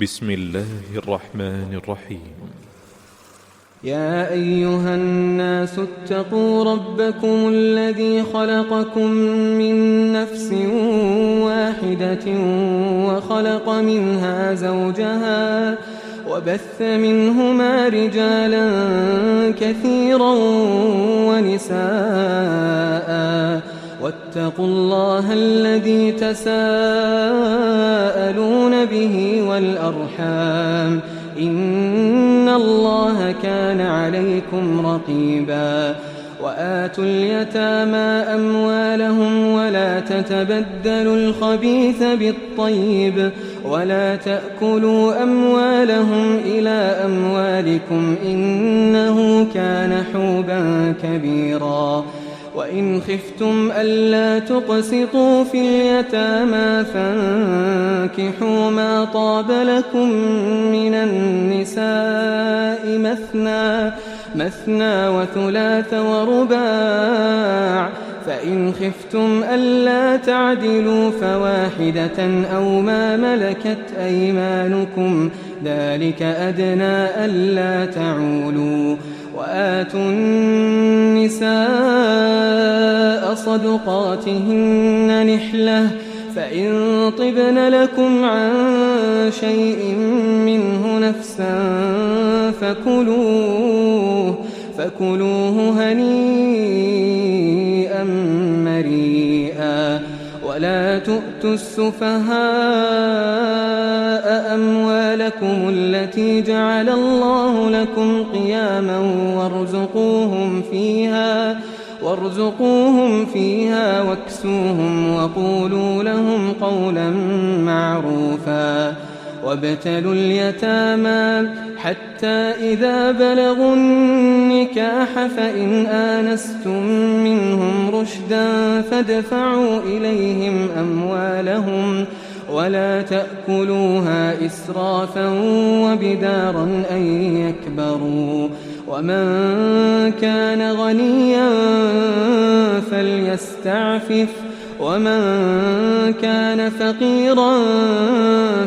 بسم الله الرحمن الرحيم. يا أيها الناس اتقوا ربكم الذي خلقكم من نفس واحدة وخلق منها زوجها وبث منهما رجالا كثيرا ونساء واتقوا الله الذي تساءلون به والأرحام إن الله كان عليكم رقيبا وآتوا اليتامى أموالهم ولا تتبدلوا الخبيث بالطيب ولا تأكلوا أموالهم إلى أموالكم إنه كان حوبا كبيرا وإن خفتم ألا تقسطوا في اليتامى فانكحوا ما طاب لكم من النساء مثنى وثلاث ورباع فإن خفتم ألا تعدلوا فواحدة أو ما ملكت أيمانكم ذلك أدنى ألا تعولوا وآتوا النساء صدقاتهن نحلة فإن طبن لكم عن شيء منه نفسا فكلوه هنيئا مريئا ولا تؤتوا السفهاء أموالكم التي جعل الله لكم قياما وارزقوهم فيها واكسوهم وقولوا لهم قولا معروفا وابتلوا اليتامى حتى إذا بلغوا النكاح فإن آنستم منهم رشدا فادفعوا إليهم أموالهم ولا تأكلوها إسرافا وبدارا أن يكبروا ومن كان غنيا فليستعفف ومن كان فقيرا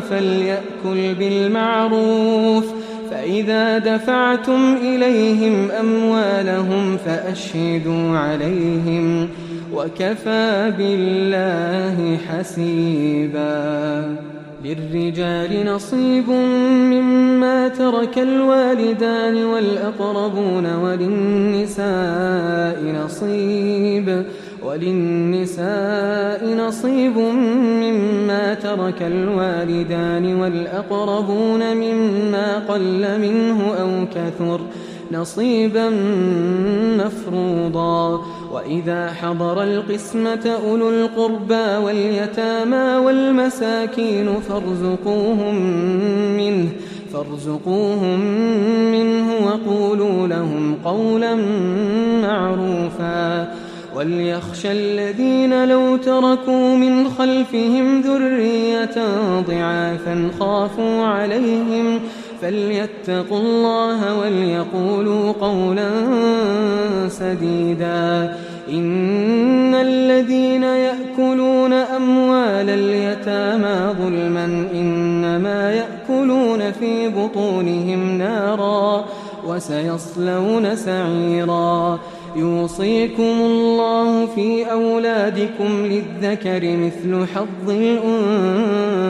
فليأكل بالمعروف فإذا دفعتم إليهم أموالهم فأشهدوا عليهم وكفى بالله حسيبا للرجال نصيب مما ترك الوالدان والأقربون وللنساء نصيب مما ترك الوالدان والأقربون مما قل منه أو كثر نصيبا مفروضا وإذا حضر القسمة أولو القربى واليتامى والمساكين فارزقوهم منه وقولوا لهم قولا معروفا وليخشى الذين لو تركوا من خلفهم ذرية ضعافا خافوا عليهم فليتقوا الله وليقولوا قولا سديدا إن الذين يأكلون أموال اليتامى ظلما إنما يأكلون في بطونهم نارا وسيصلون سعيرا يوصيكم الله في أولادكم للذكر مثل حظ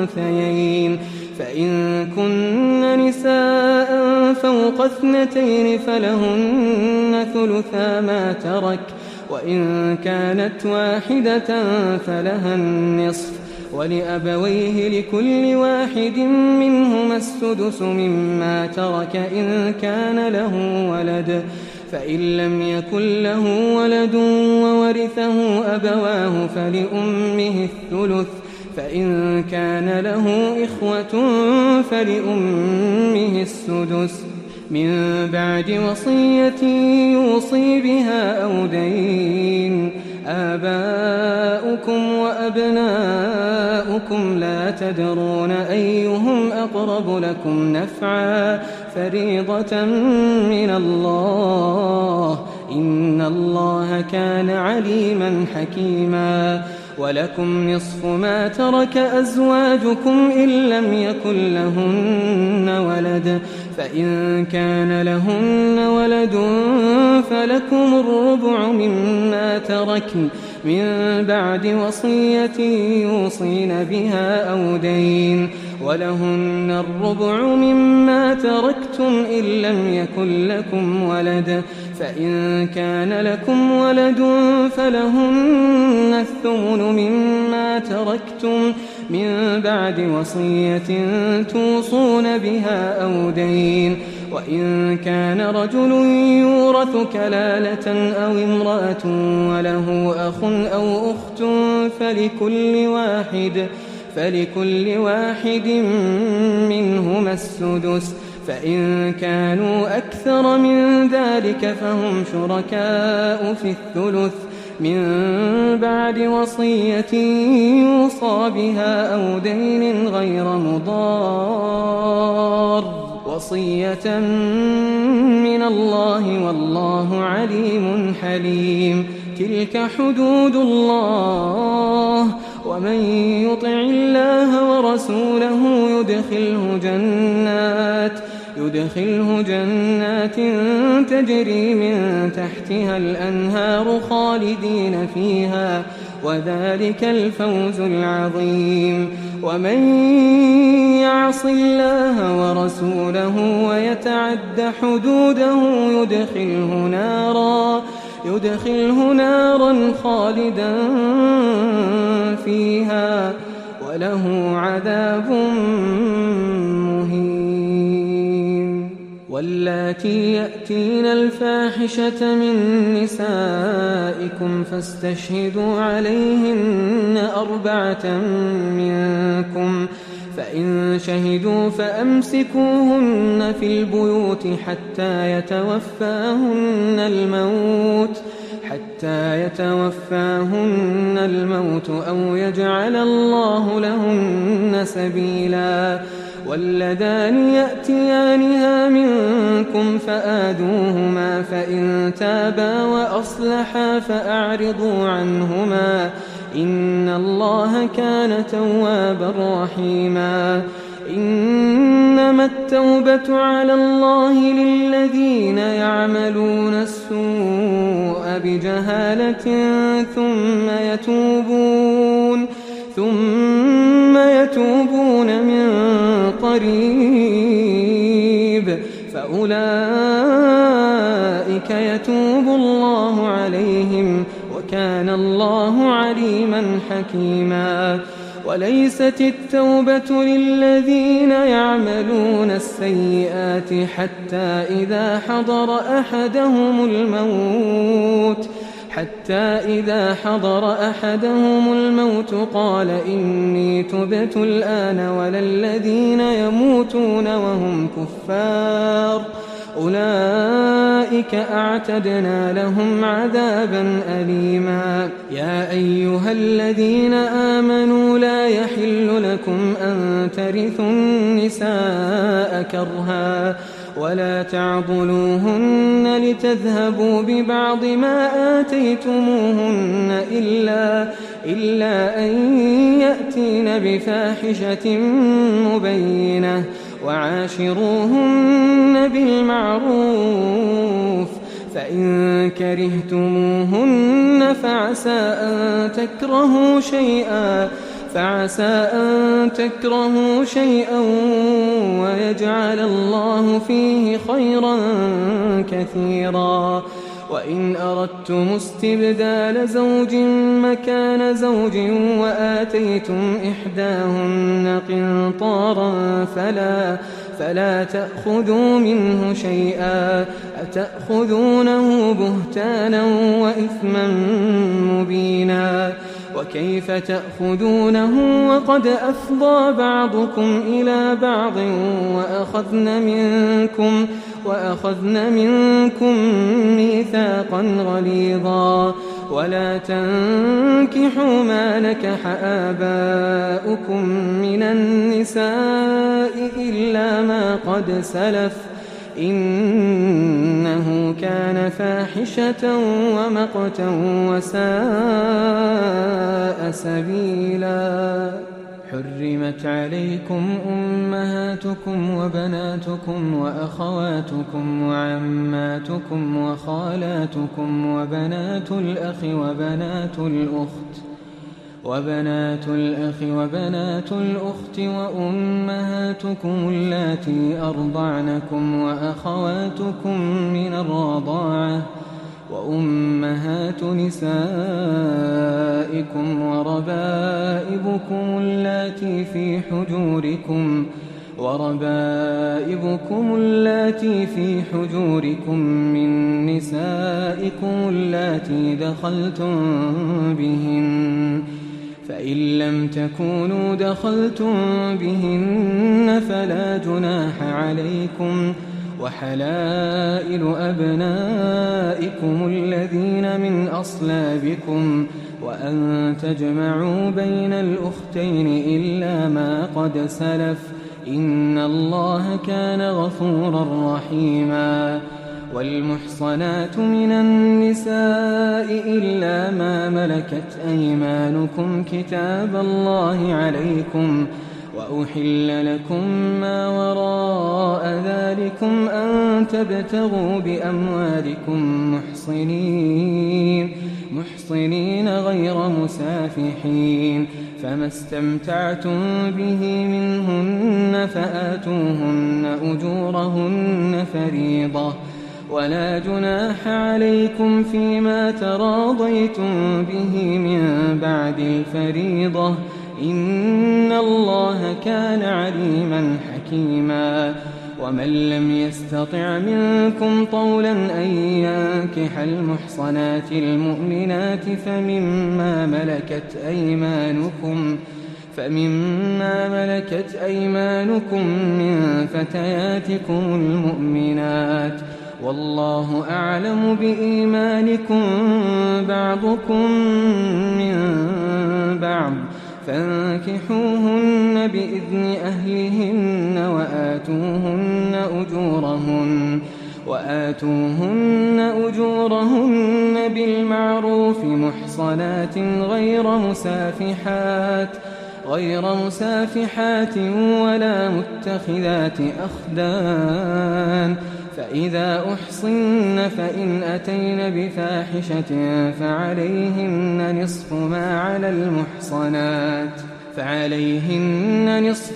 الأنثيين فإن كن نساء فوق 2 فلهن ثلثا ما ترك وإن كانت واحدة فلها النصف ولأبويه لكل واحد منهما السدس مما ترك إن كان له ولد فإن لم يكن له ولد وورثه أبواه فلأمه الثلث فإن كان له إخوة فلأمه السدس من بعد وصية يوصي بها أو دين آباؤكم وأبناؤكم لا تدرون أيهم أقرب لكم نفعا فريضة من الله إن الله كان عليما حكيما ولكم نصف ما ترك أزواجكم إن لم يكن لهن ولد، فإن كان لهن ولد فلكم الربع مما تركن من بعد وصية يوصين بها أو دين، ولهن الربع مما تركتم إن لم يكن لكم ولد، فإن كان لكم ولد فلهن الثمن مما تركتم من بعد وصية توصون بها أو دين، وإن كان رجل يورث كلالة أو امرأة وله أخ أو أخت فلكل واحد منهما السدس، فإن كانوا أكثر من ذلك فهم شركاء في الثلث من بعد وصية يوصى بها أو دين غير مضار، وصية من الله والله عليم حليم. تلك حدود الله، ومن يطع الله ورسوله يدخله جنات تجري من تحتها الأنهار خالدين فيها، وذلك الفوز العظيم. ومن يعص الله ورسوله ويتعد حدوده يدخله نارا خالدا فيها وله عذاب مهين. واللاتي يأتين الفاحشة من نسائكم فاستشهدوا عليهن 4 منكم، فإن شهدوا فأمسكوهن في البيوت حتى يتوفاهن الموت أو يجعل الله لهن سبيلا. واللذان يأتيانها منكم فآذوهما، فإن تابا وأصلحا فأعرضوا عنهما، إن الله كان توابا رحيما. إنما التوبة على الله للذين يعملون السوء بجهالة ثم يتوبون من قريب فأولئك يتوب الله عليهم، وكان الله عليما حكيما. وليست التوبة للذين يعملون السيئات حتى إذا حضر أحدهم الموت قال إني تبت الآن، ولا الذين يموتون وهم كفار أولئك أعتدنا لهم عذابا أليما. يا أيها الذين آمنوا لا يحل لكم أن ترثوا النساء كرها ولا تعضلوهن لتذهبوا ببعض ما آتيتموهن إلا أن يأتين بفاحشة مبينة، وعاشروهن بالمعروف، فإن كرهتموهن فعسى أن تكرهوا شيئا ويجعل الله فيه خيرا كثيرا. وإن أردتم استبدال زوج مكان زوج وآتيتم إحداهن قنطارا فلا تأخذوا منه شيئا، أتأخذونه بهتانا وإثما مبينا. وكيف تأخذونه وقد أفضى بعضكم إلى بعض وأخذن منكم ميثاقا غليظا. ولا تنكحوا ما نكح آباؤكم من النساء إلا ما قد سلف إنه كان فاحشة ومقتا وساء سبيلا. حرمت عليكم أمهاتكم وبناتكم وأخواتكم وعماتكم وخالاتكم وبنات الأخ وبنات الأخت وأمهاتكم اللاتي أرضعنكم وأخواتكم من الرضاعة وأمهات نسائكم وربائبكم اللاتي في حجوركم من نسائكم اللاتي دخلتم بهن، فإن لم تكونوا دخلتم بهن فلا جناح عليكم، وحلائل أبنائكم الذين من أصلابكم، وأن تجمعوا بين الأختين إلا ما قد سلف، إن الله كان غفورا رحيما. والمحصنات من النساء إلا ما ملكت أيمانكم كتاب الله عليكم، وأحل لكم ما وراء ذلكم أن تبتغوا بأموالكم محصنين غير مسافحين، فما استمتعتم به منهن فآتوهن أجورهن فريضة، ولا جناح عليكم فيما تراضيتم به من بعد الفريضة، إن الله كان عليما حكيما. ومن لم يستطع منكم طولا أن ينكح المحصنات المؤمنات فمما ملكت أيمانكم من فتياتكم المؤمنات، والله أعلم بإيمانكم بعضكم من بعض، فانكحوهن بإذن أهلهن وآتوهن أجورهن بالمعروف محصنات غير مسافحات ولا متخذات أخدان، فإذا أحصن فإن أتين بفاحشة فعليهن نصف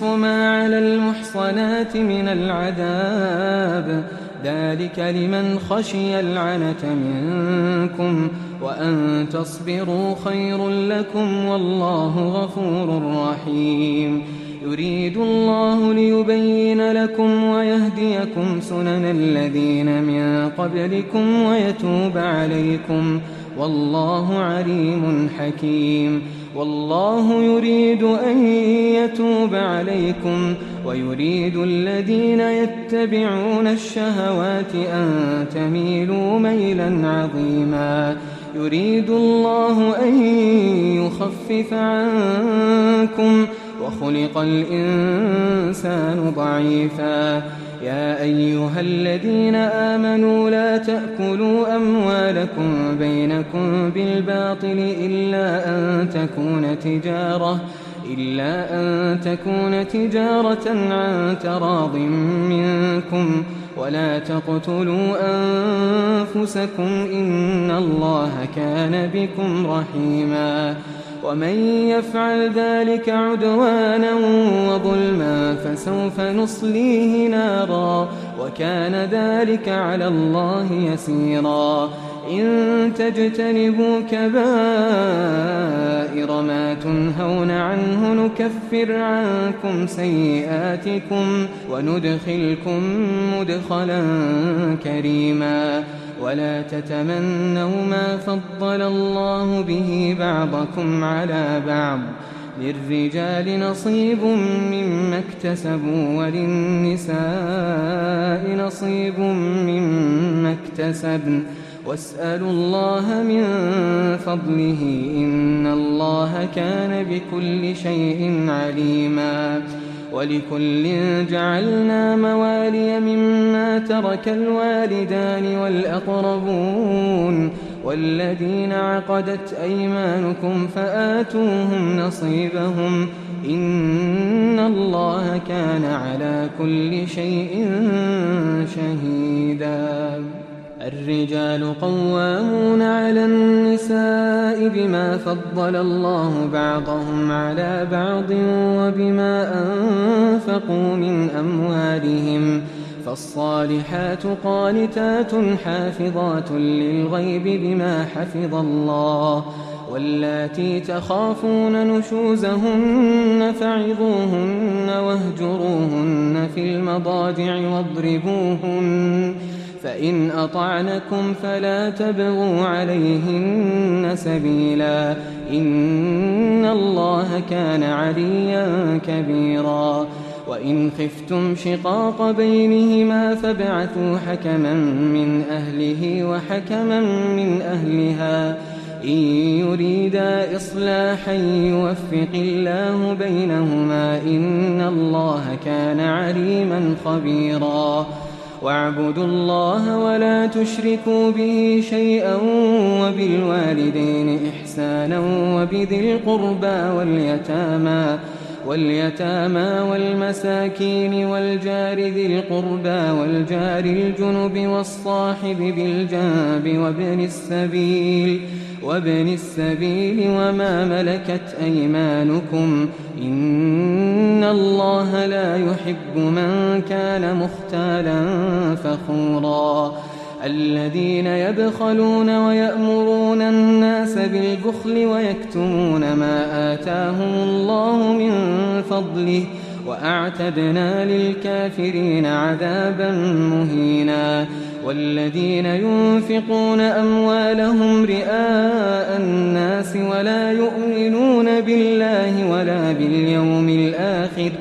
ما على المحصنات من العذاب، ذلك لمن خشي العنة منكم، وأن تصبروا خير لكم، والله غفور رحيم. يريد الله ليبين لكم ويهديكم سنن الذين من قبلكم ويتوب عليكم، والله عليم حكيم. والله يريد أن يتوب عليكم ويريد الذين يتبعون الشهوات أن تميلوا ميلا عظيما. يريد الله أن يخفف عنكم وخلق الإنسان ضعيفا. يا أيها الذين آمنوا لا تأكلوا أموالكم بينكم بالباطل إلا أن تكون تجارة عن تراض منكم، ولا تقتلوا أنفسكم إن الله كان بكم رحيما. ومن يفعل ذلك عدوانا وظلما فسوف نصليه نارا، وكان ذلك على الله يسيرا. إن تجتنبوا كبائر ما تنهون عنه نكفر عنكم سيئاتكم وندخلكم مدخلا كريما. ولا تتمنوا ما فضل الله به بعضكم على بعض، للرجال نصيب مما اكتسبوا وللنساء نصيب مما اكتسبن، واسألوا الله من فضله إن الله كان بكل شيء عليما. ولكل جعلنا موالي مما ترك الوالدان والأقربون والذين عقدت أيمانكم فآتوهم نصيبهم إن الله كان على كل شيء شهيدا. الرجال قوامون على النساء بما فضل الله بعضهم على بعض وبما أنفقوا من أموالهم فالصالحات قانتات حافظات للغيب بما حفظ الله واللاتي تخافون نشوزهن فعظوهن واهجروهن في المضاجع واضربوهن فإن أطعنكم فلا تبغوا عليهن سبيلا إن الله كان عليا كبيرا. وإن خفتم شقاق بينهما فابعثوا حكما من أهله وحكما من أهلها إن يريدا إصلاحا يوفق الله بينهما إن الله كان عليما خبيرا. واعبدوا الله ولا تشركوا به شيئا وبالوالدين إحسانا وبذي القربى واليتامى والمساكين والجار ذي القربى والجار الجنب والصاحب بالجنب وابن السبيل وما ملكت أيمانكم إن الله لا يحب من كان مختالا فخورا. الذين يبخلون ويأمرون الناس بالبخل ويكتمون ما آتاهم الله من فضله وأعتدنا للكافرين عذابا مهينا. والذين ينفقون أموالهم رئاء الناس ولا يؤمنون بالله ولا باليوم الآخر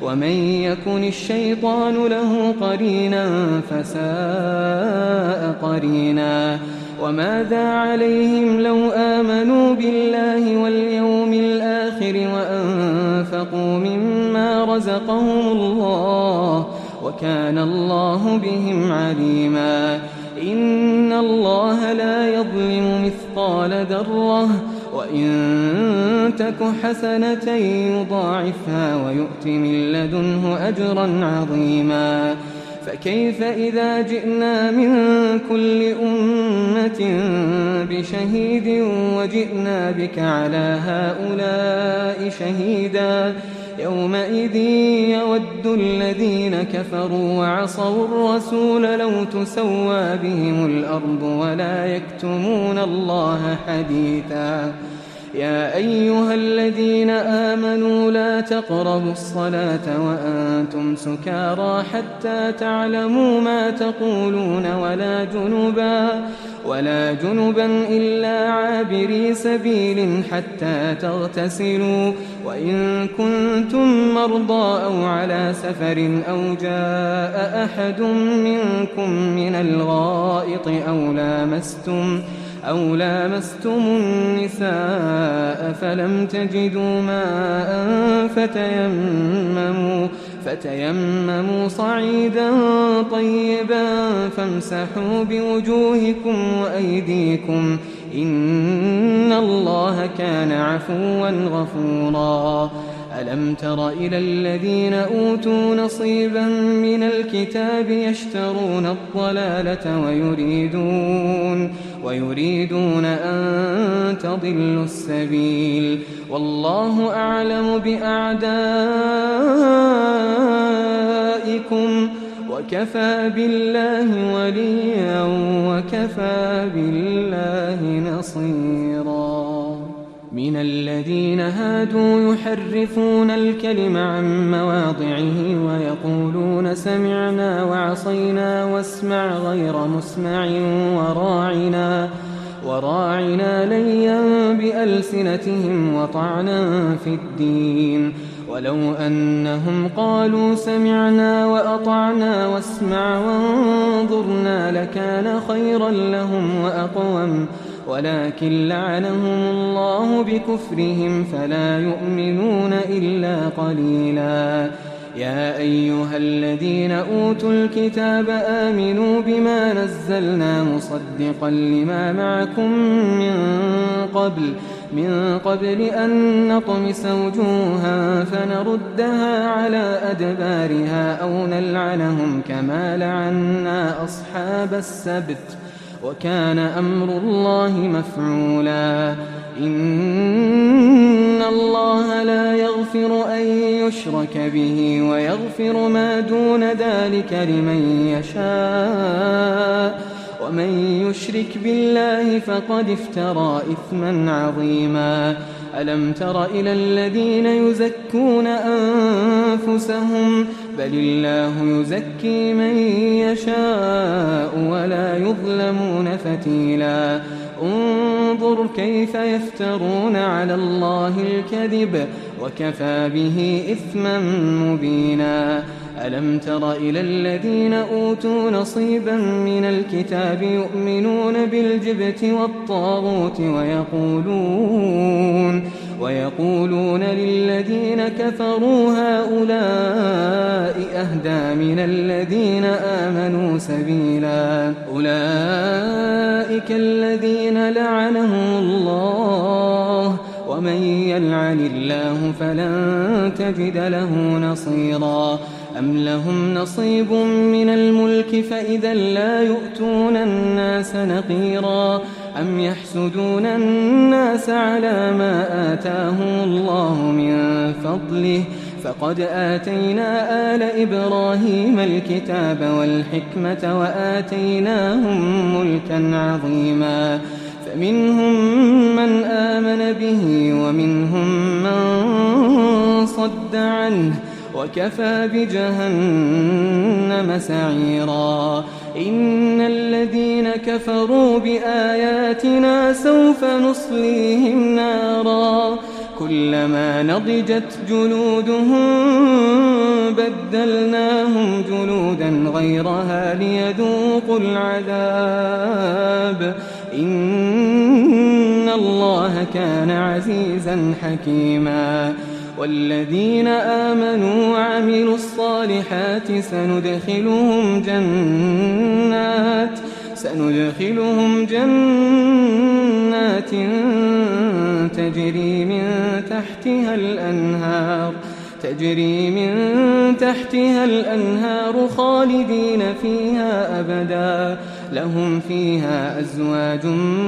ومن يكن الشيطان له قرينا فساء قرينا. وماذا عليهم لو آمنوا بالله واليوم الآخر وأنفقوا مما رزقهم الله وكان الله بهم عليما. إن الله لا يظلم مثقال ذرة وإن تك حسنة يضاعفها ويؤت من لدنه أجرا عظيما. فكيف إذا جئنا من كل أمة بشهيد وجئنا بك على هؤلاء شهيدا يومئذ يود الذين كفروا وعصوا الرسول لو تسوى بهم الأرض ولا يكتمون الله حديثا. يا أيها الذين آمنوا لا تقربوا الصلاة وأنتم سكارى حتى تعلموا ما تقولون ولا جنبا إلا عابري سبيل حتى تغتسلوا وإن كنتم مرضى أو على سفر أو جاء أحد منكم من الغائط أو لامستم النساء فلم تجدوا ماء فتيمموا صعيدا طيبا فامسحوا بوجوهكم وأيديكم إن الله كان عفوا غفورا. ألم تر إلى الذين أوتوا نصيبا من الكتاب يشترون الضلالة ويريدون أن تضلوا السبيل والله أعلم بأعدائكم وكفى بالله وليا وكفى بالله نصيرا. من الذين هادوا يحرفون الكلم عن مواضعه ويقولون سمعنا وعصينا واسمع غير مسمع وراعنا ليا بألسنتهم وطعنا في الدين ولو أنهم قالوا سمعنا وأطعنا واسمع وانظرنا لكان خيرا لهم وأقوم ولكن لعنهم الله بكفرهم فلا يؤمنون إلا قليلا. يا أيها الذين أوتوا الكتاب آمنوا بما نزلنا مصدقا لما معكم من قبل أن نطمس وجوها فنردها على أدبارها أو نلعنهم كما لعنا أصحاب السبت وكان أمر الله مفعولا إن الله لا يغفر أن يشرك به ويغفر ما دون ذلك لمن يشاء ومن يشرك بالله فقد افترى إثما عظيما ألم تر إلى الذين يزكون أنفسهم بل الله يزكي من يشاء ولا يظلمون فتيلا انظر كيف يفترون على الله الكذب وكفى به إثما مبينا ألم تر إلى الذين أوتوا نصيبا من الكتاب يؤمنون بالجبت والطاغوت ويقولون للذين كفروا هؤلاء أهدى من الذين آمنوا سبيلا أولئك الذين لعنهم الله ومن يلعن الله فلن تجد له نصيرا أم لهم نصيب من الملك فإذا لا يؤتون الناس نقيرا أم يحسدون الناس على ما آتاهم الله من فضله فقد آتينا آل إبراهيم الكتاب والحكمة وآتيناهم ملكا عظيما فمنهم من آمن به ومنهم من صد عنه وكفى بجهنم سعيرا إن الذين كفروا بآياتنا سوف نصليهم نارا كلما نضجت جلودهم بدلناهم جلودا غيرها ليذوقوا العذاب إن الله كان عزيزا حكيما والذين آمنوا وعملوا الصالحات سندخلهم جنات تجري من تحتها الأنهار خالدين فيها أبدا لهم فيها أزواج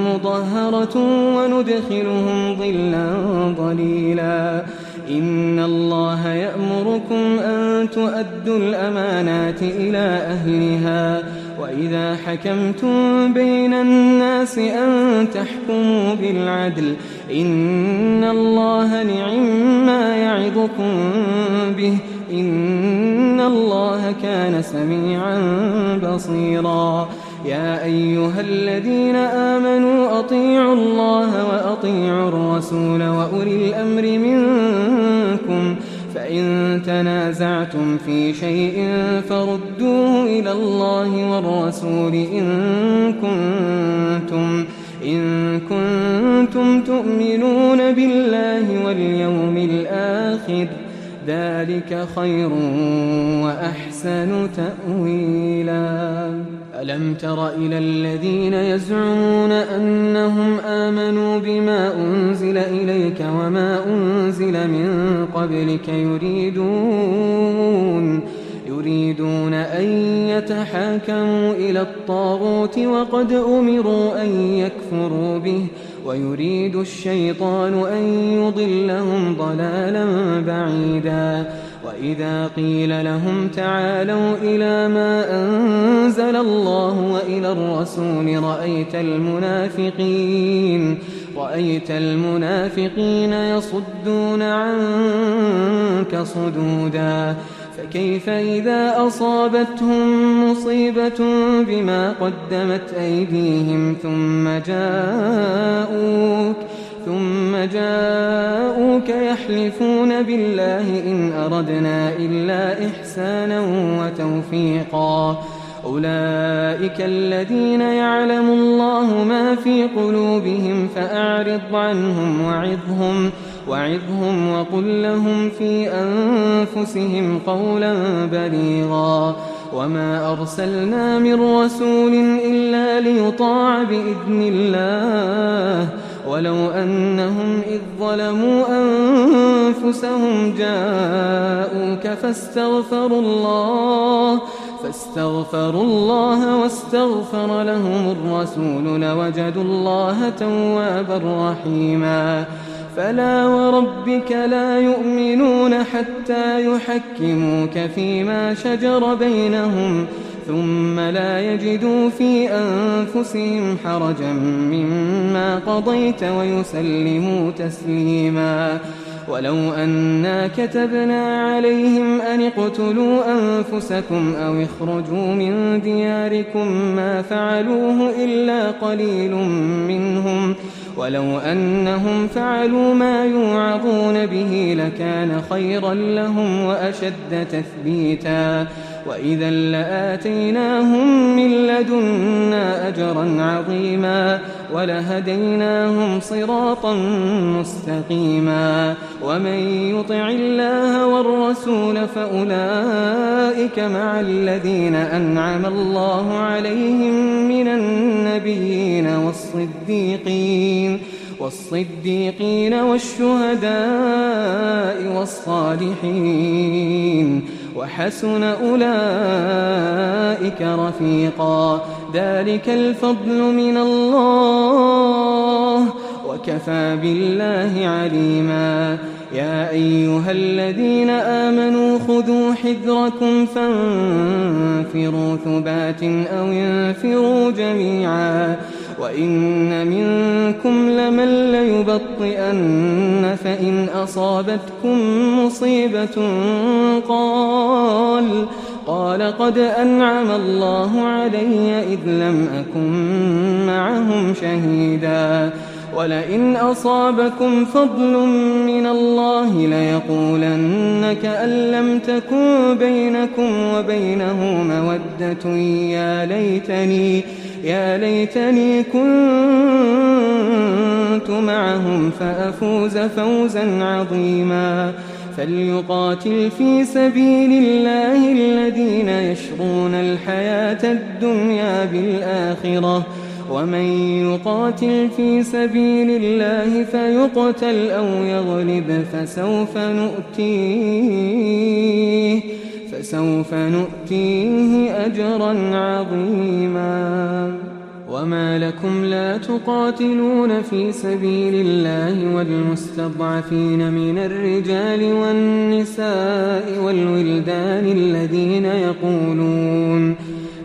مطهرة وندخلهم ظلا ظليلا إن الله يأمركم أن تؤدوا الأمانات إلى أهلها وإذا حكمتم بين الناس أن تحكموا بالعدل إن الله نعما يعظكم به إن الله كان سميعا بصيرا يا أيها الذين آمنوا أطيعوا الله وأطيعوا الرسول وأولي الأمر منكم فإن تنازعتم في شيء فردوه إلى الله والرسول إن كنتم تؤمنون بالله واليوم الآخر ذلك خير وأحسن تأويلا ألم تر إلى الذين يزعمون أنهم آمنوا بما أنزل إليك وما أنزل من قبلك يريدون أن يتحاكموا إلى الطاغوت وقد أمروا أن يكفروا به ويريد الشيطان أن يضلهم ضلالا بعيدا وإذا قيل لهم تعالوا إلى ما أنزل الله وإلى الرسول رأيت المنافقين يصدون عنك صدودا فكيف إذا أصابتهم مصيبة بما قدمت أيديهم ثم جاءوك يحلفون بالله إن أردنا إلا إحسانا وتوفيقا أولئك الذين يعلم الله ما في قلوبهم فأعرض عنهم وعظهم وقل لهم في أنفسهم قولا بليغا وما أرسلنا من رسول إلا ليطاع بإذن الله ولو أنهم إذ ظلموا أنفسهم جاءوك فاستغفروا الله واستغفر لهم الرسول لوجدوا الله توابا رحيما فلا وربك لا يؤمنون حتى يحكموك فيما شجر بينهم ثم لا يجدوا في أنفسهم حرجا مما قضيت ويسلموا تسليما ولو أنا كتبنا عليهم أن اقتلوا أنفسكم أو اخرجوا من دياركم ما فعلوه إلا قليل منهم ولو أنهم فعلوا ما يوعظون به لكان خيرا لهم وأشد تثبيتا وإذا لآتيناهم من لدنا أجرا عظيما ولهديناهم صراطا مستقيما ومن يطع الله والرسول فأولئك مع الذين أنعم الله عليهم من النبيين والصديقين والشهداء والصالحين وحسن أولئك رفيقا ذلك الفضل من الله وكفى بالله عليما يا أيها الذين آمنوا خذوا حذركم فانفروا ثبات أو انفروا جميعا وإن منكم لمن ليبطئن فإن أصابتكم مصيبة قال قد أنعم الله علي إذ لم أكن معهم شهيدا ولئن أصابكم فضل من الله ليقولن كأن لم تكن بينكم وبينه مودة يا ليتني كنت معهم فأفوز فوزا عظيما فليقاتل في سبيل الله الذين يشرون الحياة الدنيا بالآخرة ومن يقاتل في سبيل الله فيقتل أو يغلب فسوف نؤتيه أجرا عظيما وما لكم لا تقاتلون في سبيل الله والمستضعفين من الرجال والنساء والولدان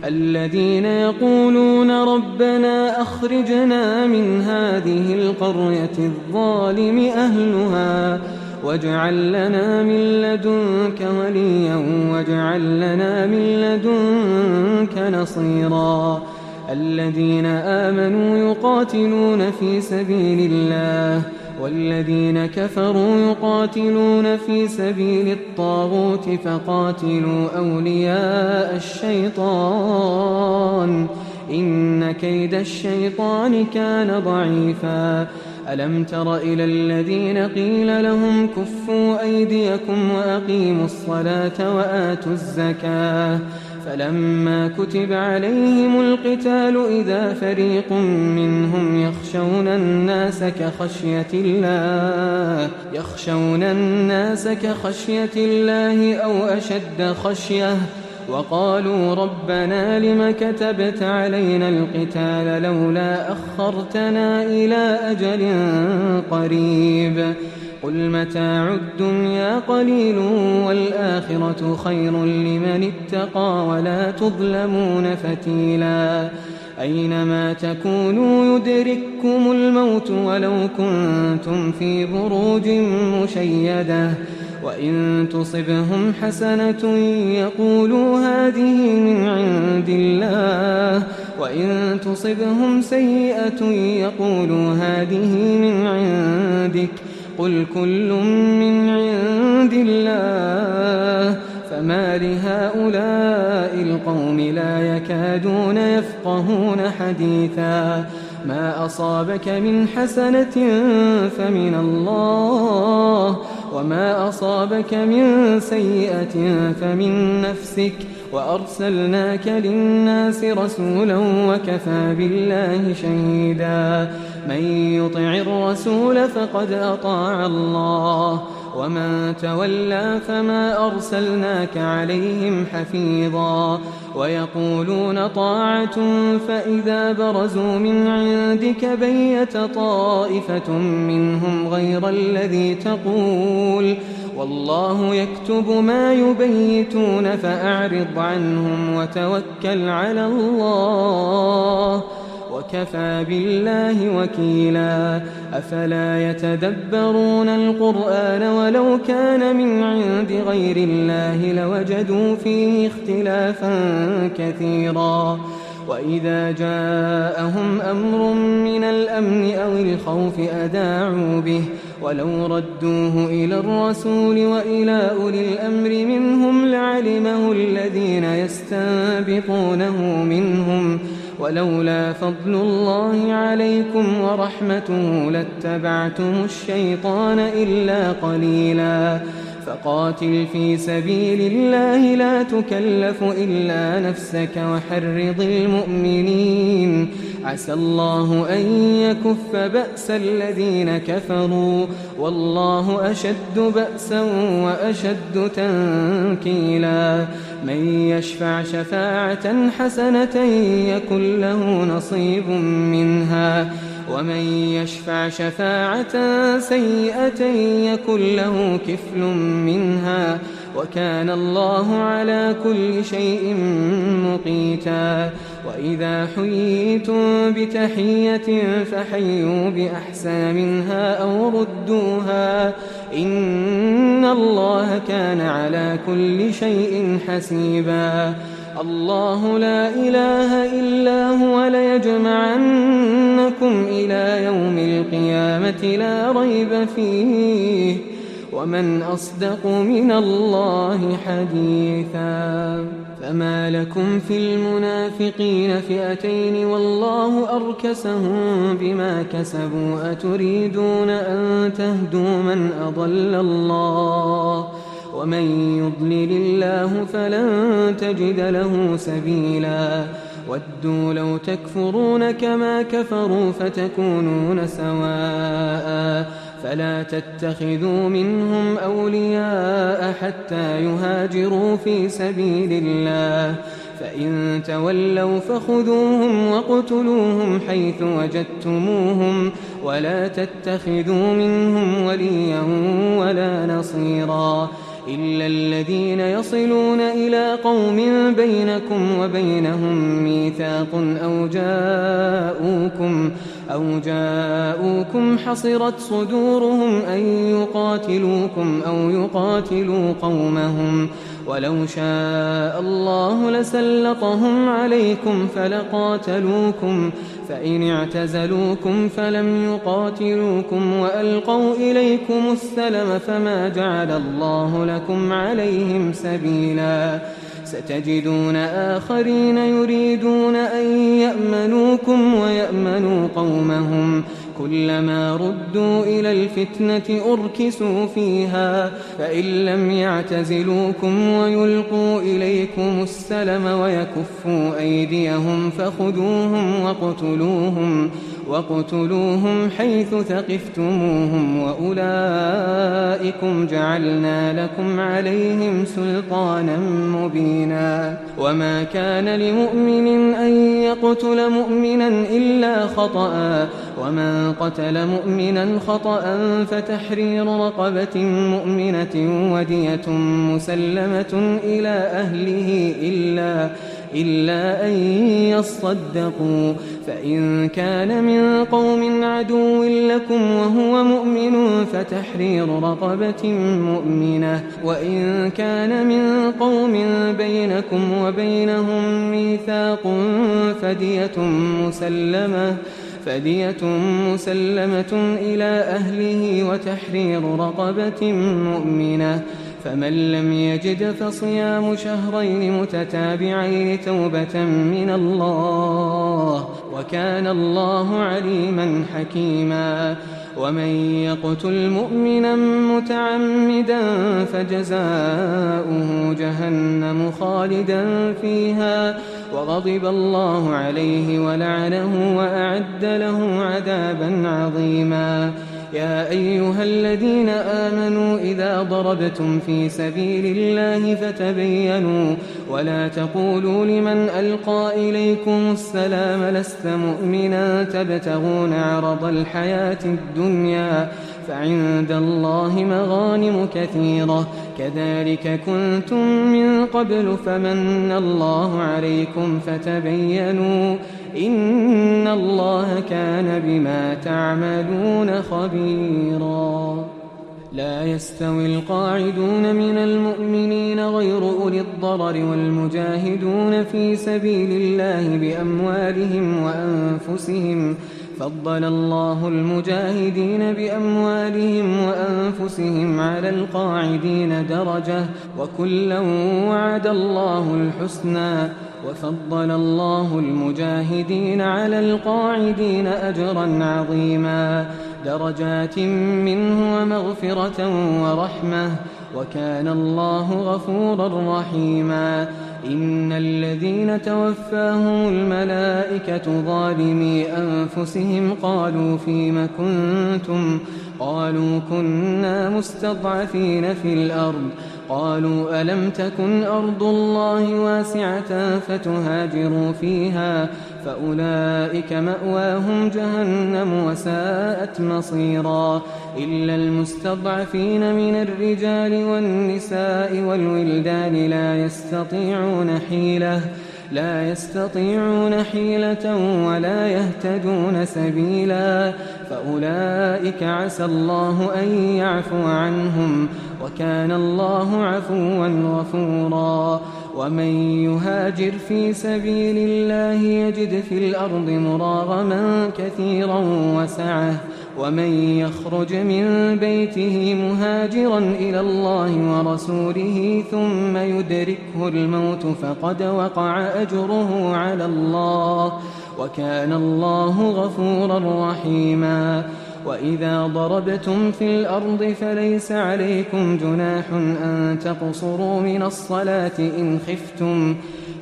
الذين يقولون ربنا أخرجنا من هذه القرية الظالم أهلها واجعل لنا من لدنك وليا واجعل لنا من لدنك نصيرا الذين آمنوا يقاتلون في سبيل الله والذين كفروا يقاتلون في سبيل الطاغوت فقاتلوا أولياء الشيطان إن كيد الشيطان كان ضعيفا ألم تر إلى الذين قيل لهم كفوا أيديكم وأقيموا الصلاة وآتوا الزكاة فلما كتب عليهم القتال إذا فريق منهم يخشون الناس كخشية الله أو أشد خشية وقالوا ربنا لم كتبت علينا القتال لولا أخرتنا إلى أجل قريب قل متاع الدنيا قليل والآخرة خير لمن اتقى ولا تظلمون فتيلا أينما تكونوا يدرككم الموت ولو كنتم في بروج مشيدة وإن تصبهم حسنة يقولوا هذه من عند الله وإن تصبهم سيئة يقولوا هذه من عندك قل كل من عند الله فما لهؤلاء القوم لا يكادون يفقهون حديثا ما أصابك من حسنة فمن الله، وما أصابك من سيئة فمن نفسك، وأرسلناك للناس رسولا وكفى بالله شهيدا. من يطع الرسول فقد أطاع الله، ومن تولى فما أرسلناك عليهم حفيظا. ويقولون طاعة فإذا برزوا من عندك بيت طائفة منهم غير الذي تقول، والله يكتب ما يبيتون فأعرض عنهم وتوكل على الله، وكفى بالله وكيلا. أفلا يتدبرون القرآن ولو كان من عند غير الله لوجدوا فيه اختلافا كثيرا. وإذا جاءهم أمر من الأمن أو الخوف أذاعوا به، ولو ردوه إلى الرسول وإلى أولي الأمر منهم لعلمه الذين يستنبطونه منهم، ولولا فضل الله عليكم ورحمته لاتبعتم الشيطان إلا قليلا. فقاتل في سبيل الله لا تكلف إلا نفسك وحرض المؤمنين، عسى الله أن يكف بأس الذين كفروا، والله أشد بأسا وأشد تنكيلا. من يشفع شفاعة حسنة يكن له نصيب منها، ومن يشفع شفاعة سيئة يكن له كفل منها، وكان الله على كل شيء مقيتا. وإذا حييتم بتحية فحيوا بأحسن منها أو ردوها، إن الله كان على كل شيء حسيبا. الله لا إله إلا هو ليجمعنكم إلى يوم القيامة لا ريب فيه، ومن أصدق من الله حديثا. فما لكم في المنافقين فئتين والله أركسهم بما كسبوا، أتريدون أن تهدوا من أضل الله، ومن يضلل الله فلن تجد له سبيلا. ودوا لو تكفرون كما كفروا فتكونون سواء، فلا تتخذوا منهم أولياء حتى يهاجروا في سبيل الله، فإن تولوا فخذوهم واقتلوهم حيث وجدتموهم، ولا تتخذوا منهم وليا ولا نصيرا، إلا الذين يصلون إلى قوم بينكم وبينهم ميثاق أو جاءوكم حصرت صدورهم أن يقاتلوكم أو يقاتلوا قومهم، ولو شاء الله لسلطهم عليكم فلقاتلوكم، فإن اعتزلوكم فلم يقاتلوكم وألقوا إليكم السلم فما جعل الله لكم عليهم سبيلا. ستجدون آخرين يريدون أن يأمنوكم ويأمنوا قومهم، كلما ردوا إلى الفتنة أركسوا فيها، فإن لم يعتزلوكم ويلقوا إليكم السلم ويكفوا أيديهم فخذوهم واقتلوهم حيث ثقفتموهم، وأولئكم جعلنا لكم عليهم سلطانا مبينا. وما كان لمؤمن أن يقتل مؤمنا إلا خطأ، ومن قتل مؤمنا خطأ فتحرير رقبة مؤمنة ودية مسلمة إلى أهله إلا أن يصدقوا، فإن كان من قوم عدو لكم وهو مؤمن فتحرير رقبة مؤمنة، وإن كان من قوم بينكم وبينهم ميثاق فدية مسلمة إلى أهله وتحرير رقبة مؤمنة، فمن لم يجد فصيام شهرين متتابعين توبة من الله وكان الله عليما حكيما. ومن يقتل مؤمنا متعمدا فجزاؤه جهنم خالدا فيها وغضب الله عليه ولعنه وأعد له عذابا عظيما. يا أيها الذين آمنوا إذا ضربتم في سبيل الله فتبينوا ولا تقولوا لمن ألقى إليكم السلام لست مؤمنا تبتغون عرض الحياة الدنيا فعند الله مغانم كثيرة كذلك كنتم من قبل فمن الله عليكم فتبينوا إن الله كان بما تعملون خبيرا. لا يستوي القاعدون من المؤمنين غير أولي الضرر والمجاهدون في سبيل الله بأموالهم وأنفسهم فضل الله المجاهدين بأموالهم وأنفسهم على القاعدين درجة وكلا وعد الله الحسنى وفضل الله المجاهدين على القاعدين أجرا عظيما درجات منه ومغفرة ورحمة وكان الله غفورا رحيما. إن الذين توفاهم الملائكة ظالمي أنفسهم قالوا فيم كنتم قالوا كنا مستضعفين في الأرض قالوا ألم تكن أرض الله واسعة فتهاجروا فيها فأولئك مأواهم جهنم وساءت مصيرا. إلا المستضعفين من الرجال والنساء والولدان لا يستطيعون حيلة ولا يهتدون سبيلا فأولئك عسى الله أن يعفو عنهم وكان الله عفوا غفورا. ومن يهاجر في سبيل الله يجد في الأرض مراغما كثيرا وسعة ومن يخرج من بيته مهاجرا إلى الله ورسوله ثم يدركه الموت فقد وقع أجره على الله وكان الله غفورا رحيما. وإذا ضربتم في الأرض فليس عليكم جناح أن تقصروا من الصلاة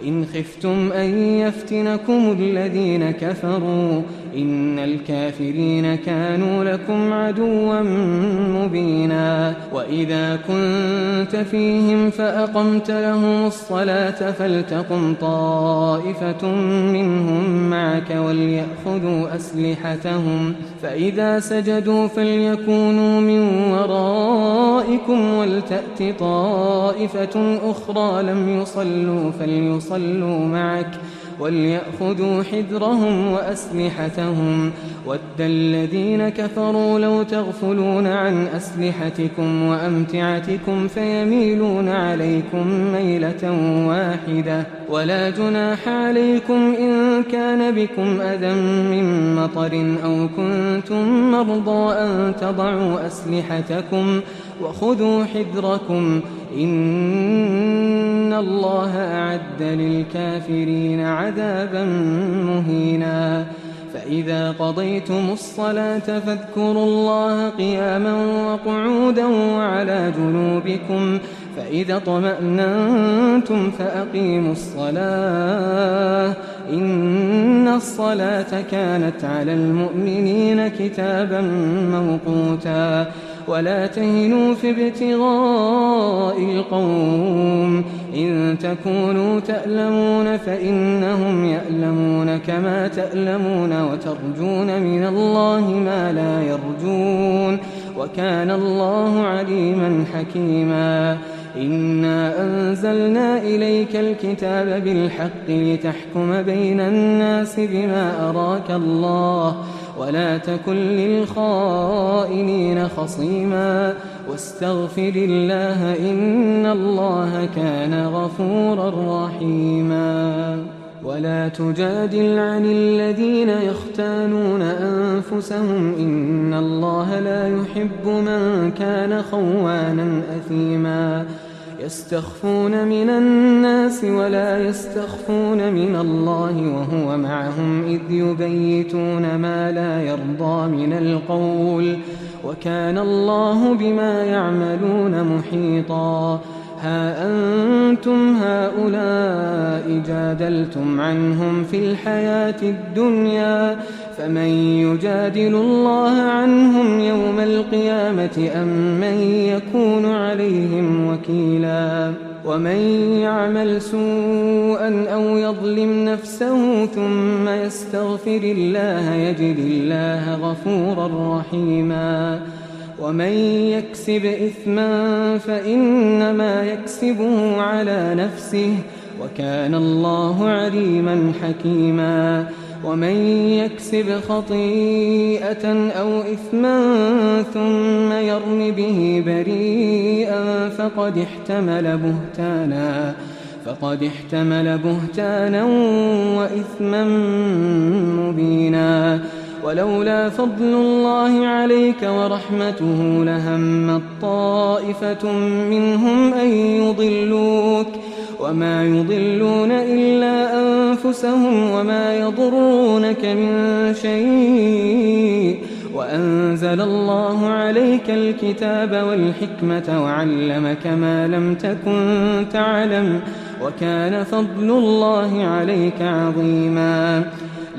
إن خفتم أن يفتنكم الذين كفروا إن الكافرين كانوا لكم عدوا مبينا. وإذا كنت فيهم فأقمت لهم الصلاة فلتقم طائفة منهم معك وليأخذوا أسلحتهم فإذا سجدوا فليكونوا من ورائكم ولتأت طائفة أخرى لم يصلوا فليصلوا معك وليأخذوا حذرهم وأسلحتهم ود الذين كفروا لو تغفلون عن أسلحتكم وأمتعتكم فيميلون عليكم ميلة واحدة ولا جناح عليكم إن كان بكم أذى من مطر أو كنتم مرضى أن تضعوا أسلحتكم وخذوا حذركم إن الله أعد للكافرين عذابا مهينا. فإذا قضيتم الصلاة فاذكروا الله قياما وقعودا وعلى جنوبكم فإذا اطمأننتم فأقيموا الصلاة إن الصلاة كانت على المؤمنين كتابا موقوتا. ولا تهنوا في ابتغاء القوم إن تكونوا تألمون فإنهم يألمون كما تألمون وترجون من الله ما لا يرجون وكان الله عليما حكيما. إنا أنزلنا إليك الكتاب بالحق لتحكم بين الناس بما أراك الله ولا تكن للخائنين خصيما واستغفر الله إن الله كان غفورا رحيما. ولا تجادل عن الذين يختانون أنفسهم إن الله لا يحب من كان خوانا أثيما يستخفون من الناس ولا يستخفون من الله وهو معهم إذ يبيتون ما لا يرضى من القول وكان الله بما يعملون محيطا ها أنتم هؤلاء جادلتم عنهم في الحياة الدنيا فمن يجادل الله عنهم يوم القيامة أم من يكون عليهم وكيلا ومن يعمل سوءا أو يظلم نفسه ثم يستغفر الله يجد الله غفورا رحيما ومن يكسب إثما فإنما يكسبه على نفسه وكان الله عليما حكيما ومن يكسب خطيئة أو إثما ثم يرم به بريئا فقد احتمل بهتانا وإثما مبينا ولولا فضل الله عليك ورحمته لهمت طائفة منهم أن يضلوك وما يضلون إلا أنفسهم وما يضرونك من شيء وأنزل الله عليك الكتاب والحكمة وعلمك ما لم تكن تعلم وكان فضل الله عليك عظيما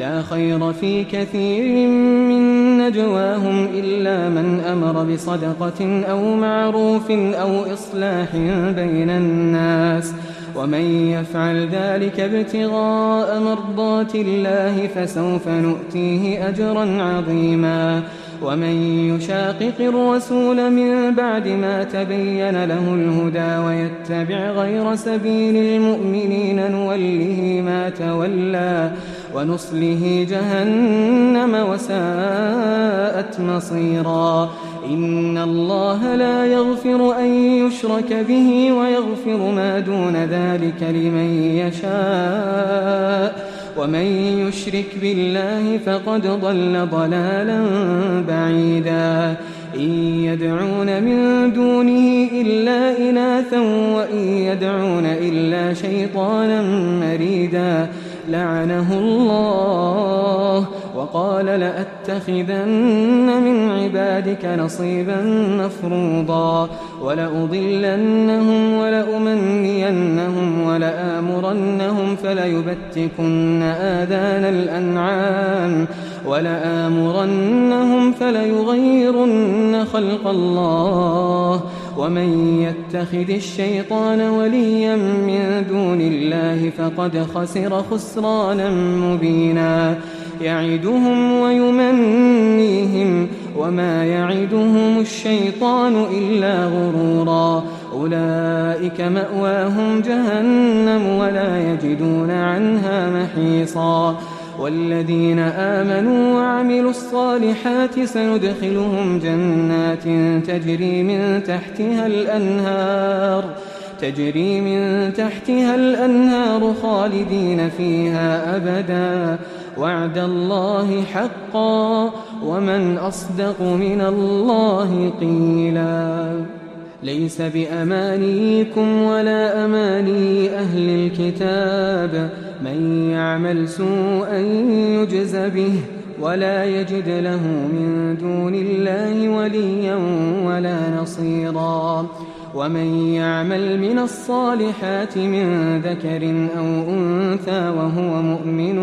لا خير في كثير من نجواهم إلا من أمر بصدقة أو معروف أو إصلاح بين الناس ومن يفعل ذلك ابتغاء مرضات الله فسوف نؤتيه أجرا عظيما ومن يشاقق الرسول من بعد ما تبين له الهدى ويتبع غير سبيل المؤمنين نوله ما تولى ونصله جهنم وساءت مصيرا إن الله لا يغفر أن يشرك به ويغفر ما دون ذلك لمن يشاء ومن يشرك بالله فقد ضل ضلالا بعيدا إن يدعون من دونه إلا إناثا وإن يدعون إلا شيطانا مريدا لعنه الله وقال لأتخذن من عبادك نصيبا مفروضا ولأضلنهم ولأمنينهم ولآمرنهم فليبتكن آذان الأنعام ولآمرنهم فليغيرن خلق الله ومن يتخذ الشيطان وليا من دون الله فقد خسر خسرانا مبينا يعدهم ويمنيهم وما يعدهم الشيطان إلا غرورا أولئك مأواهم جهنم ولا يجدون عنها محيصا والذين آمنوا وعملوا الصالحات سندخلهم جنات تجري من تحتها الأنهار خالدين فيها أبدا وعد الله حقا ومن أصدق من الله قيلا ليس بأمانيكم ولا أماني أهل الكتاب من يعمل سوءا يجز به ولا يجد له من دون الله وليا ولا نصيرا ومن يعمل من الصالحات من ذكر أو أنثى وهو مؤمن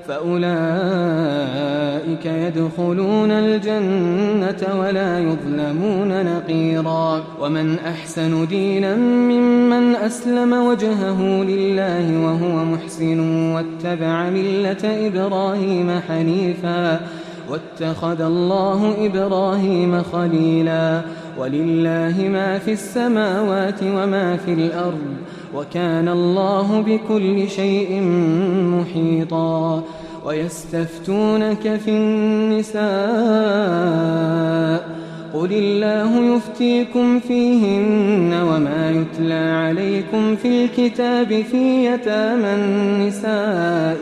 فأولئك يدخلون الجنة ولا يظلمون نقيرا ومن أحسن دينا ممن أسلم وجهه لله وهو محسن واتبع ملة إبراهيم حنيفا واتخذ الله إبراهيم خليلا ولله ما في السماوات وما في الأرض وكان الله بكل شيء محيطا ويستفتونك في النساء قل الله يفتيكم فيهن وما يتلى عليكم في الكتاب في يتامى النساء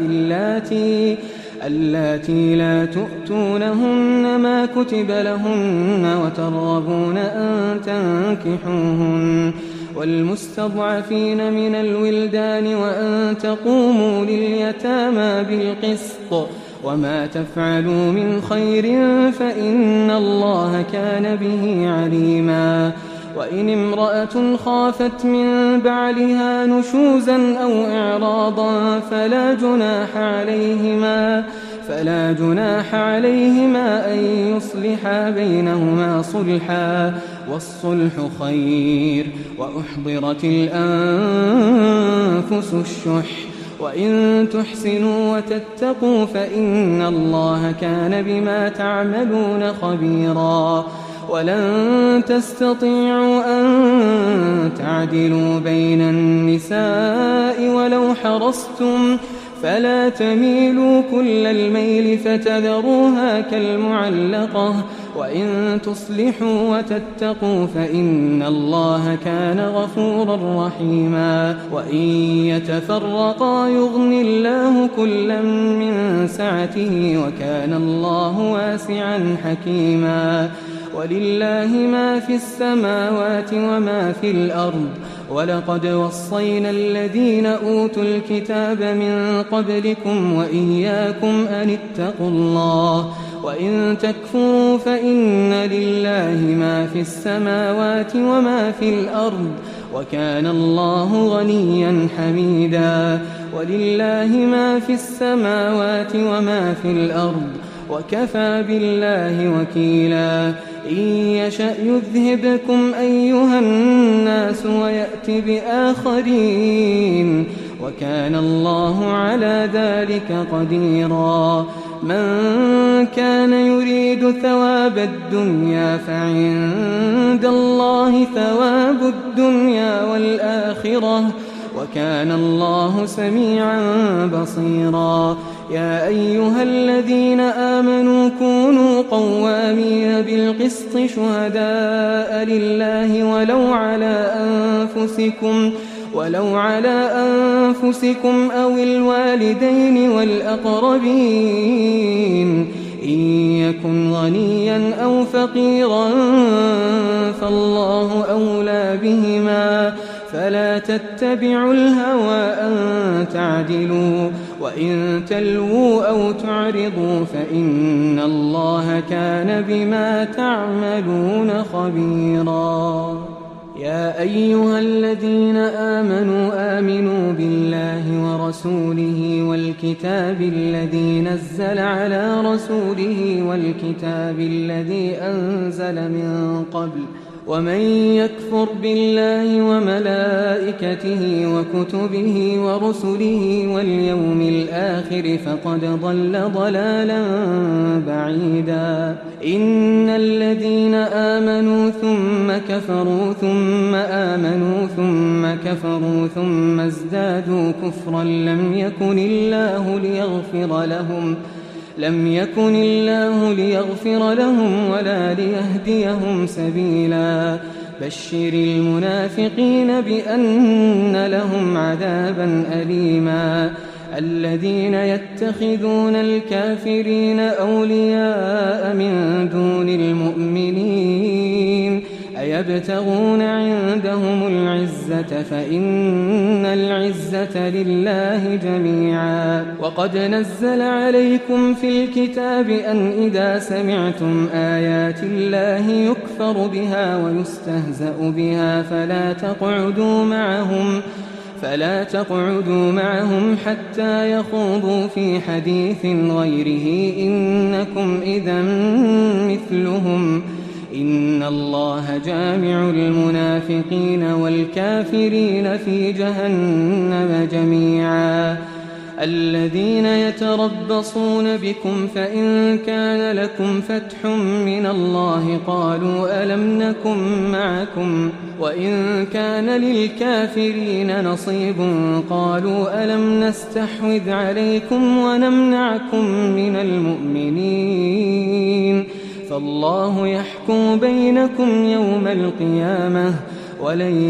اللاتي لا تؤتونهن ما كتب لهن وترغبون أن تنكحوهن والمستضعفين من الولدان وأن تقوموا لليتامى بالقسط وما تفعلوا من خير فإن الله كان به عليما وإن امرأة خافت من بعلها نشوزا أو إعراضا فلا جناح عليهما أن يصلحا بينهما صلحا والصلح خير وأحضرت الأنفس الشح وإن تحسنوا وتتقوا فإن الله كان بما تعملون خبيرا ولن تستطيعوا أن تعدلوا بين النساء ولو حرصتم فلا تميلوا كل الميل فتذروها كالمعلقة وإن تصلحوا وتتقوا فإن الله كان غفورا رحيما وإن يتفرقا يغن الله كلا من سعته وكان الله واسعا حكيما ولله ما في السماوات وما في الأرض ولقد وصينا الذين أوتوا الكتاب من قبلكم وإياكم أن اتقوا الله وإن تكفروا فإن لله ما في السماوات وما في الأرض وكان الله غنيا حميدا ولله ما في السماوات وما في الأرض وكفى بالله وكيلا إن يشأ يذهبكم أيها الناس ويأت بآخرين وكان الله على ذلك قديرا من كان يريد ثواب الدنيا فعند الله ثواب الدنيا والآخرة وكان الله سميعا بصيرا يا أيها الذين آمنوا كونوا قوامين بالقسط شهداء لله ولو على أنفسكم أو الوالدين والأقربين إن يكن غنيا أو فقيرا فالله أولى بهما فلا تتبعوا الهوى أن تعدلوا وإن تلووا أو تعرضوا فإن الله كان بما تعملون خبيرا يا أيها الذين آمنوا بالله ورسوله والكتاب الذي نزل على رسوله والكتاب الذي أنزل من قبل ومن يكفر بالله وملائكته وكتبه ورسله واليوم الآخر فقد ضل ضلالا بعيدا إن الذين آمنوا ثم كفروا ثم آمنوا ثم كفروا ثم ازدادوا كفرا لم يكن الله ليغفر لهم ولا ليهديهم سبيلا بشر المنافقين بأن لهم عذابا أليما الذين يتخذون الكافرين أولياء من دون المؤمنين أيبتغون عندهم العزة فإن العزة لله جميعا وقد نزل عليكم في الكتاب أن إذا سمعتم آيات الله يكفر بها ويستهزأ بها فلا تقعدوا معهم حتى يخوضوا في حديث غيره إنكم إذا مثلهم إن الله جامع المنافقين والكافرين في جهنم جميعا الذين يتربصون بكم فإن كان لكم فتح من الله قالوا ألم نكن معكم وإن كان للكافرين نصيب قالوا ألم نستحوذ عليكم ونمنعكم من المؤمنين فالله يحكم بينكم يوم القيامة ولن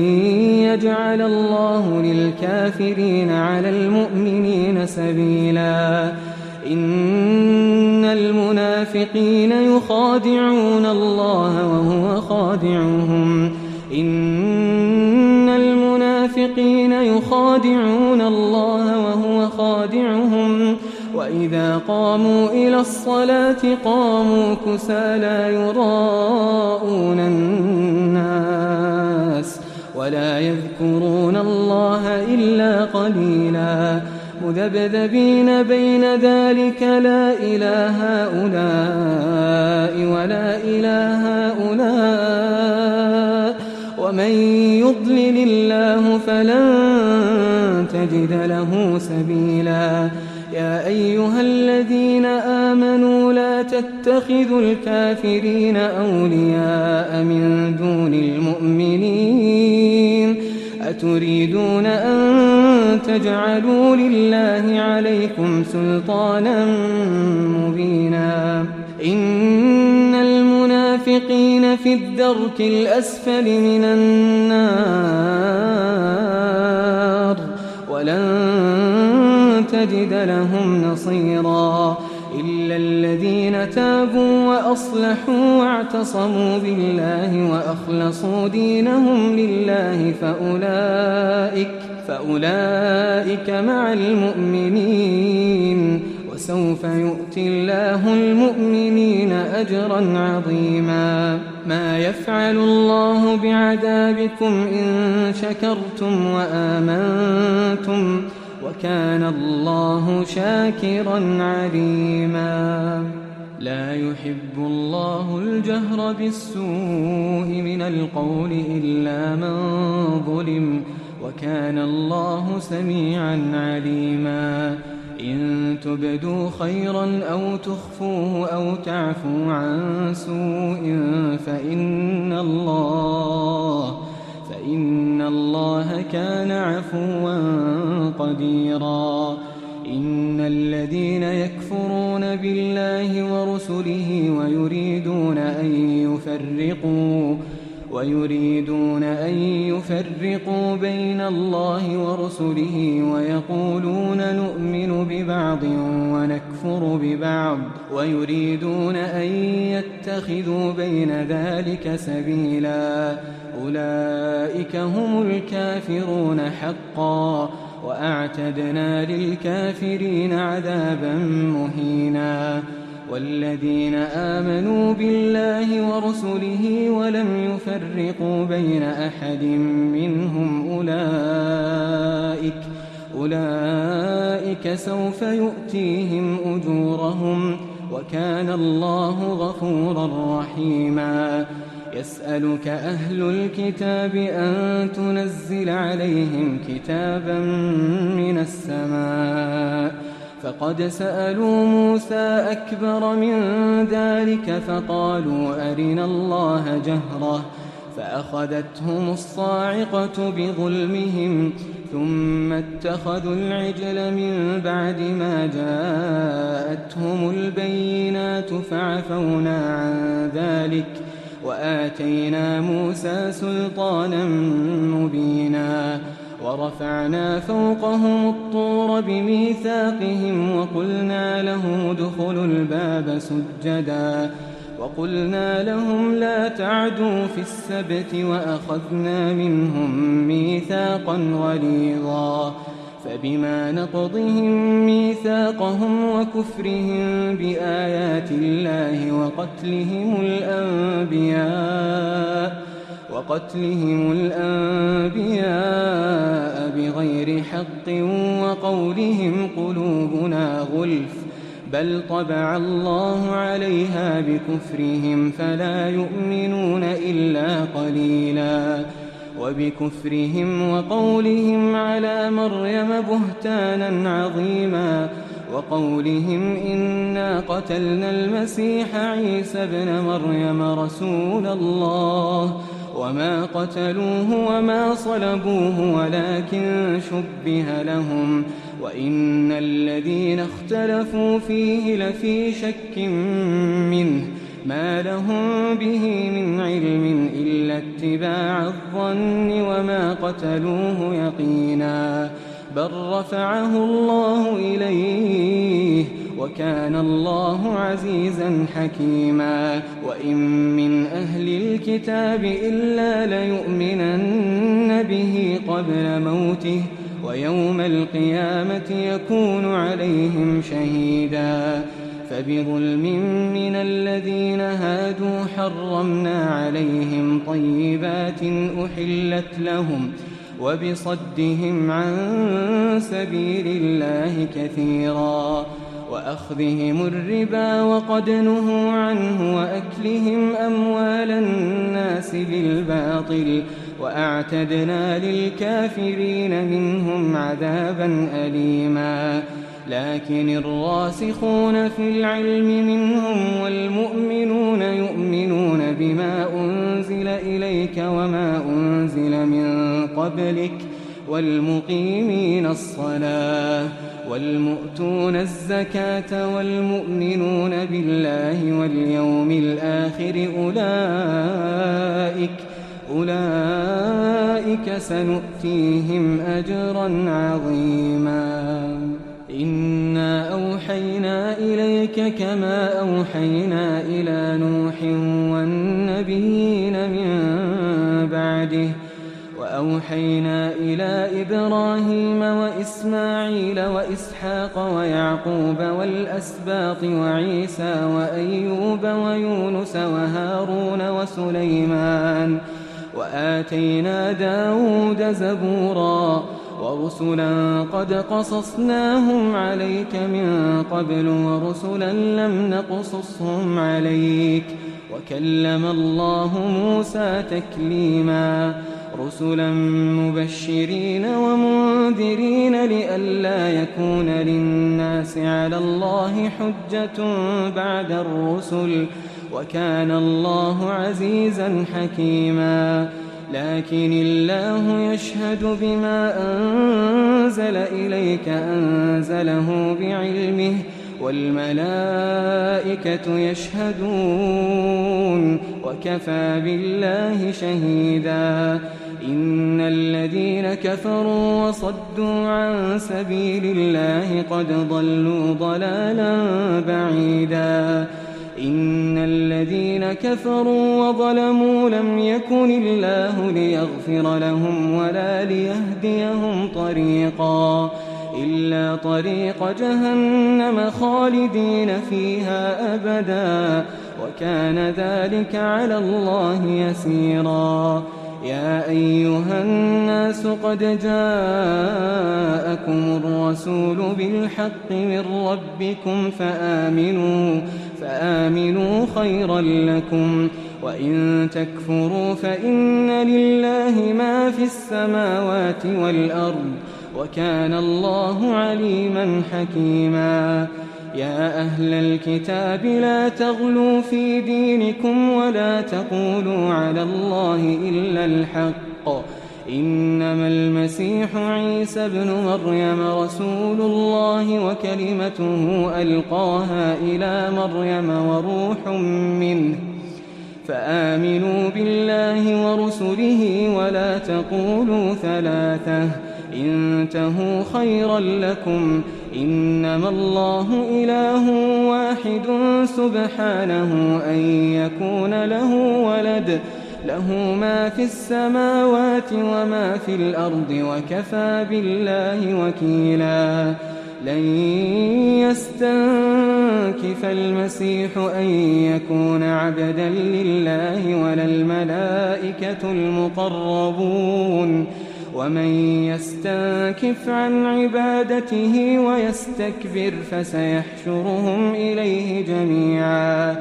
يجعل الله للكافرين على المؤمنين سبيلا إن المنافقين يخادعون الله وهو خادعهم وإذا قاموا إلى الصلاة قاموا كسالى يراءون الناس ولا يذكرون الله إلا قليلا مذبذبين بين ذلك لا إله هؤلاء ولا إله هؤلاء ومن يضلل الله فلن تجد له سبيلا يا أيها الذين آمنوا لا تتخذوا الكافرين أولياء من دون المؤمنين أتريدون أن تجعلوا لله عليكم سلطانا مبينا إن المنافقين في الدرك الأسفل من النار ولن تجد لهم نصيرا إلا الذين تابوا وأصلحوا واعتصموا بالله وأخلصوا دينهم لله فأولئك مع المؤمنين وسوف يؤتي الله المؤمنين أجرا عظيما ما يفعل الله بعذابكم إن شكرتم وآمنتم وكان الله شاكرا عليما لا يحب الله الجهر بالسوء من القول إلا من ظلم وكان الله سميعا عليما إن تبدوا خيرا أو تخفوه أو تعفوا عن سوء فإن الله كان عفوا قديرا إن الذين يكفرون بالله ورسله ويريدون أن يفرقوا بين الله ورسله ويقولون نؤمن ببعض ونكفر ببعض ويريدون أن يتخذوا بين ذلك سبيلا أولئك هم الكافرون حقا وأعتدنا للكافرين عذابا مهينا والذين آمنوا بالله ورسله ولم يفرقوا بين أحد منهم أولئك سوف يؤتيهم أجورهم وكان الله غفورا رحيما يسألك أهل الكتاب أن تنزل عليهم كتابا من السماء فقد سألوا موسى أكبر من ذلك فقالوا أرنا الله جهرة فأخذتهم الصاعقة بظلمهم ثم اتخذوا العجل من بعد ما جاءتهم البينات فعفونا عن ذلك وآتينا موسى سلطانا مبينا ورفعنا فوقهم الطور بميثاقهم وقلنا لهم ادخلوا الباب سجدا وقلنا لهم لا تعدوا في السبت وأخذنا منهم ميثاقا غليظا فبما نقضهم ميثاقهم وكفرهم بآيات الله وقتلهم الأنبياء بغير حق وقولهم قلوبنا غلف بل طبع الله عليها بكفرهم فلا يؤمنون إلا قليلا وبكفرهم وقولهم على مريم بهتانا عظيما وقولهم إنا قتلنا المسيح عيسى ابن مريم رسول الله وما قتلوه وما صلبوه ولكن شبه لهم وإن الذين اختلفوا فيه لفي شك منه ما لهم به من علم إلا اتباع الظن وما قتلوه يقينا بل رفعه الله إليه وكان الله عزيزا حكيما وإن من أهل الكتاب إلا ليؤمنن به قبل موته ويوم القيامة يكون عليهم شهيدا فبظلم من الذين هادوا حرمنا عليهم طيبات أحلت لهم وبصدهم عن سبيل الله كثيرا وأخذهم الربا وقد نهوا عنه وأكلهم أموال الناس بالباطل وأعتدنا للكافرين منهم عذابا أليما لكن الراسخون في العلم منهم والمؤمنون يؤمنون بما أنزل إليك وما أنزل من قبلك والمقيمين الصلاة والمؤتون الزكاة والمؤمنون بالله واليوم الآخر أولئك سنؤتيهم أجرا عظيما إنا أوحينا إليك كما أوحينا إلى نوح والنبيين من بعده وأوحينا إلى إبراهيم وإسماعيل وإسحاق ويعقوب والأسباط وعيسى وأيوب ويونس وهارون وسليمان وآتينا داود زبورا ورسلا قد قصصناهم عليك من قبل ورسلا لم نقصصهم عليك وكلم الله موسى تكليما رسلا مبشرين ومنذرين لئلا يكون للناس على الله حجة بعد الرسل وكان الله عزيزا حكيما لكن الله يشهد بما أنزل إليك أنزله بعلمه والملائكة يشهدون وكفى بالله شهيدا إن الذين كفروا وصدوا عن سبيل الله قد ضلوا ضلالا بعيدا إن الذين كفروا وظلموا لم يكن الله ليغفر لهم ولا ليهديهم طريقا إلا طريق جهنم خالدين فيها أبدا وكان ذلك على الله يسيرا يا أيها الناس قد جاءكم الرسول بالحق من ربكم فآمنوا خيرا لكم وإن تكفروا فإن لله ما في السماوات والأرض وكان الله عليما حكيما يا أهل الكتاب لا تغلوا في دينكم ولا تقولوا على الله إلا الحق إنما المسيح عيسى ابن مريم رسول الله وكلمته ألقاها إلى مريم وروح منه فآمنوا بالله ورسله ولا تقولوا ثلاثة انتهوا خيرا لكم إنما الله إله واحد سبحانه أن يكون له ولد له ما في السماوات وما في الأرض وكفى بالله وكيلا لن يستنكف المسيح أن يكون عبدا لله ولا الملائكة المقربون ومن يستنكف عن عبادته ويستكبر فسيحشرهم إليه جميعا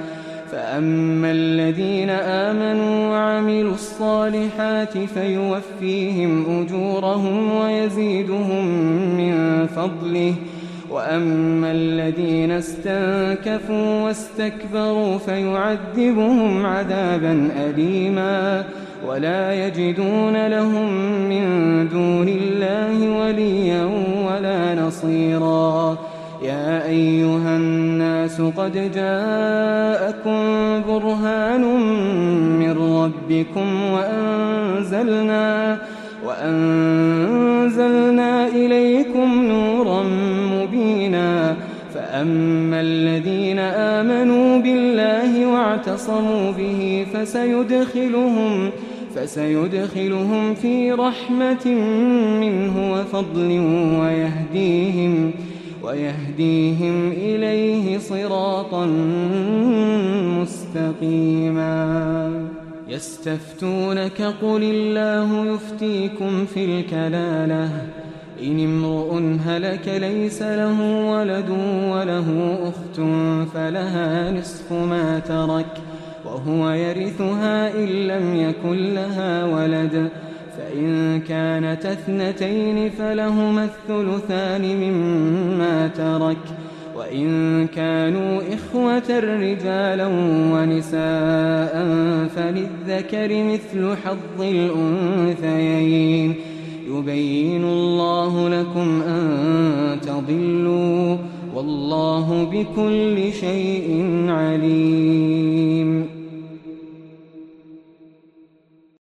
فأما الذين آمنوا وعملوا الصالحات فيوفيهم أجورهم ويزيدهم من فضله وأما الذين استنكفوا واستكبروا فيعذبهم عذابا أليما ولا يجدون لهم من دون الله وليا ولا نصيرا يا أيها الناس الناس قد جاءكم برهان من ربكم وأنزلنا إليكم نورا مبينا فأما الذين آمنوا بالله واعتصموا به فسيدخلهم في رحمة منه وفضل ويهديهم إليه صراطا مستقيما يستفتونك قل الله يفتيكم في الكلالة إن امرؤ هلك ليس له ولد وله أخت فلها نصف ما ترك وهو يرثها إن لم يكن لها ولد فإن كانت اثنتين فلهما الثلثان مما ترك وإن كانوا إخوة رجالا ونساء فللذكر مثل حظ الأنثيين يبين الله لكم أن تضلوا والله بكل شيء عليم